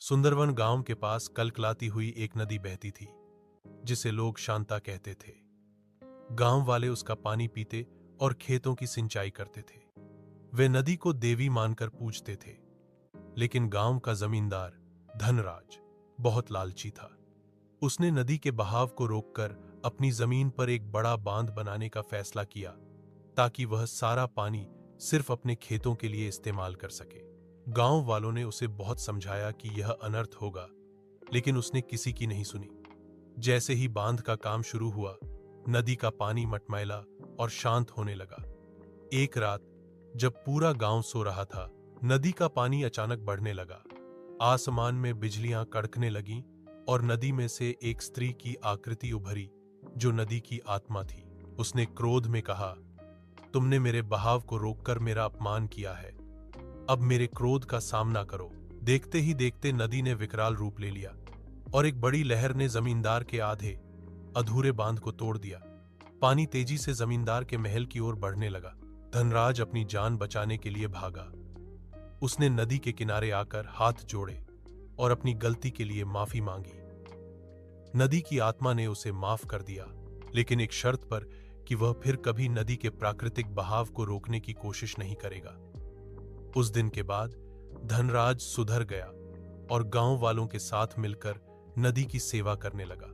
सुंदरवन गांव के पास कलकलाती हुई एक नदी बहती थी, जिसे लोग शांता कहते थे। गांव वाले उसका पानी पीते और खेतों की सिंचाई करते थे। वे नदी को देवी मानकर पूजते थे। लेकिन गांव का जमींदार धनराज बहुत लालची था। उसने नदी के बहाव को रोककर अपनी जमीन पर एक बड़ा बांध बनाने का फैसला किया, ताकि वह सारा पानी सिर्फ अपने खेतों के लिए इस्तेमाल कर सके। गांव वालों ने उसे बहुत समझाया कि यह अनर्थ होगा, लेकिन उसने किसी की नहीं सुनी। जैसे ही बांध का काम शुरू हुआ, नदी का पानी मटमैला और शांत होने लगा। एक रात जब पूरा गांव सो रहा था, नदी का पानी अचानक बढ़ने लगा। आसमान में बिजलियां कड़कने लगीं और नदी में से एक स्त्री की आकृति उभरी, जो नदी की आत्मा थी। उसने क्रोध में कहा, तुमने मेरे बहाव को रोककर मेरा अपमान किया है। अब मेरे क्रोध का सामना करो। देखते ही देखते नदी ने विकराल रूप ले लिया और एक बड़ी लहर ने जमींदार के आधे अधूरे बांध को तोड़ दिया। पानी तेजी से जमींदार के महल की ओर बढ़ने लगा। धनराज अपनी जान बचाने के लिए भागा। उसने नदी के किनारे आकर हाथ जोड़े और अपनी गलती के लिए माफी मांगी। नदी की आत्मा ने उसे माफ कर दिया, लेकिन एक शर्त पर कि वह फिर कभी नदी के प्राकृतिक बहाव को रोकने की कोशिश नहीं करेगा। उस दिन के बाद धनराज सुधर गया और गांव वालों के साथ मिलकर नदी की सेवा करने लगा।